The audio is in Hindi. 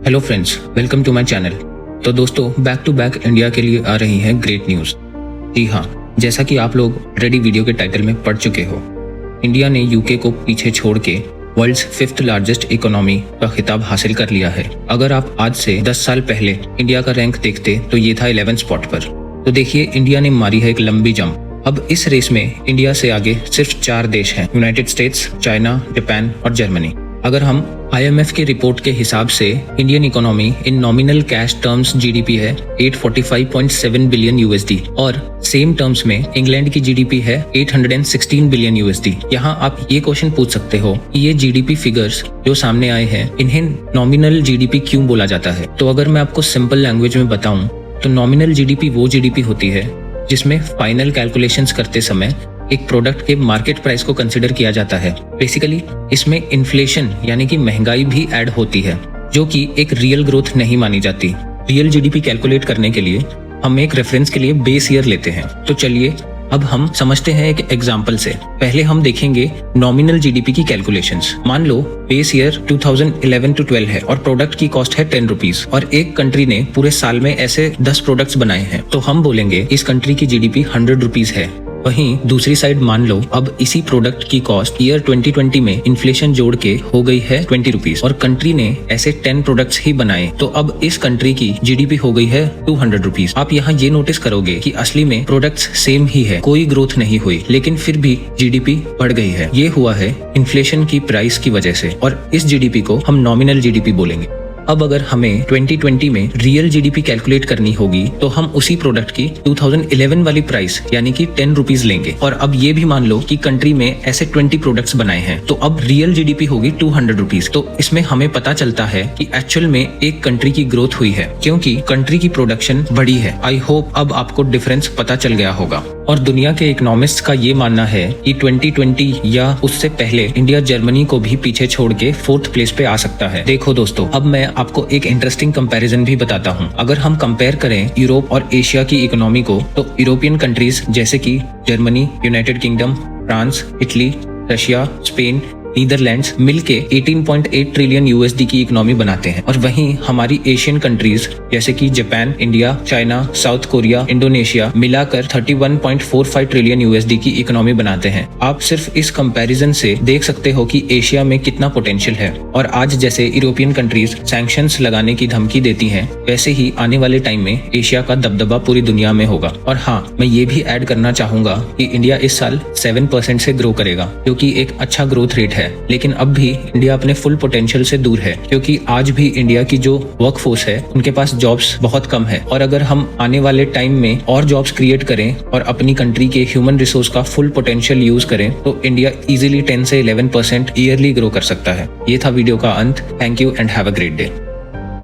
Hello friends, welcome to my channel. तो दोस्तों, बैक टू बैक इंडिया के लिए आ रही है ग्रेट न्यूज़। जी हाँ, जैसा कि आप लोग ऑलरेडी वीडियो के टाइटल में पढ़ चुके हो, इंडिया ने यूके को पीछे छोड़ के वर्ल्ड्स 5th लार्जेस्ट इकोनॉमी का खिताब हासिल कर लिया है। अगर आप आज से 10 साल पहले इंडिया का रैंक देखते तो ये था 11 स्पॉट पर। तो देखिए, इंडिया ने मारी है एक लंबी जंप। अब इस रेस में इंडिया से आगे सिर्फ 4 देश हैं, यूनाइटेड स्टेट्स, चाइना, जापान और जर्मनी। अगर हम IMF के रिपोर्ट के हिसाब से Indian economy in nominal cash terms GDP है 845.7 बिलियन USD और सेम टर्म्स में इंग्लैंड की GDP है 816 बिलियन USD। यहाँ आप ये क्वेश्चन पूछ सकते हो कि ये GDP फिगर्स जो सामने आए हैं, इन्हें नॉमिनल GDP क्यों बोला जाता है? तो अगर मैं आपको सिंपल लैंग्वेज में बताऊं तो नॉमिनल GDP वो GDP होती है जिसमें फाइनल कैलकुलेशंस करते समय एक प्रोडक्ट के मार्केट प्राइस को कंसिडर किया जाता है। बेसिकली इसमें इन्फ्लेशन यानी कि महंगाई भी ऐड होती है, जो कि एक रियल ग्रोथ नहीं मानी जाती। रियल GDP कैलकुलेट करने के लिए हम एक रेफरेंस के लिए बेस ईयर लेते हैं। तो चलिए अब हम समझते हैं एक एग्जांपल से। पहले हम देखेंगे नॉमिनल GDP की कैलकुलेशंस। मान लो बेस ईयर 2011-12 है और प्रोडक्ट की कॉस्ट है 10 रुपीज और एक कंट्री ने पूरे साल में ऐसे 10 प्रोडक्ट्स बनाए हैं, तो हम बोलेंगे इस कंट्री की GDP 100 रुपीज है। वहीं दूसरी साइड मान लो अब इसी प्रोडक्ट की कॉस्ट ईयर 2020 में इन्फ्लेशन जोड़ के हो गई है 20 रुपीज और कंट्री ने ऐसे 10 प्रोडक्ट्स ही बनाए, तो अब इस कंट्री की GDP हो गई है 200 रुपीज। आप यहाँ ये नोटिस करोगे कि असली में प्रोडक्ट्स सेम ही है, कोई ग्रोथ नहीं हुई, लेकिन फिर भी GDP बढ़ गई है। ये हुआ है इन्फ्लेशन की प्राइस की वजह से और इस GDP को हम नॉमिनल GDP बोलेंगे। अब अगर हमें 2020 में रियल GDP कैलकुलेट करनी होगी तो हम उसी प्रोडक्ट की 2011 वाली प्राइस यानी कि 10 रुपीज लेंगे और अब ये भी मान लो कि कंट्री में ऐसे 20 प्रोडक्ट्स बनाए हैं, तो अब रियल GDP होगी 200 रुपीज। तो इसमें हमें पता चलता है कि एक्चुअल में एक कंट्री की ग्रोथ हुई है क्योंकि कंट्री की प्रोडक्शन बढ़ी है। आई होप अब आपको डिफरेंस पता चल गया होगा। और दुनिया के इकोनॉमिस्ट्स का ये मानना है कि 2020 या उससे पहले इंडिया जर्मनी को भी पीछे छोड़ के 4th प्लेस पे आ सकता है। देखो दोस्तों, अब मैं आपको एक इंटरेस्टिंग कंपैरिजन भी बताता हूँ। अगर हम कंपेयर करें यूरोप और एशिया की इकोनॉमी को, तो यूरोपियन कंट्रीज जैसे कि Germany, United kingdom, France, Italy, Russia, Spain, Netherlands मिलके 18.8 ट्रिलियन USD की इकोनॉमी बनाते हैं और वहीं हमारी एशियन कंट्रीज जैसे कि Japan, India, China, south Korea, Indonesia मिलाकर 31.45 ट्रिलियन USD की इकोनॉमी बनाते हैं। आप सिर्फ इस कंपैरिजन से देख सकते हो कि एशिया में कितना पोटेंशियल है। और आज जैसे यूरोपियन कंट्रीज सैंक्शंस लगाने की धमकी देती हैं, वैसे ही आने वाले टाइम में एशिया का दबदबा पूरी दुनिया में होगा। और हाँ, मैं ये भी ऐड करना चाहूंगा कि इंडिया इस साल 7% से ग्रो करेगा, जो कि एक अच्छा ग्रोथ रेट है। लेकिन अब भी इंडिया अपने फुल पोटेंशियल से दूर है क्योंकि आज भी इंडिया की जो वर्कफोर्स है उनके पास जॉब्स बहुत कम है। और अगर हम आने वाले टाइम में और जॉब्स क्रिएट करें और अपनी कंट्री के ह्यूमन रिसोर्स का फुल पोटेंशियल यूज करें तो इंडिया इजीली 10 से 11% ईयरली ग्रो कर सकता है। ये था वीडियो का अंत। Thank you and have a great day.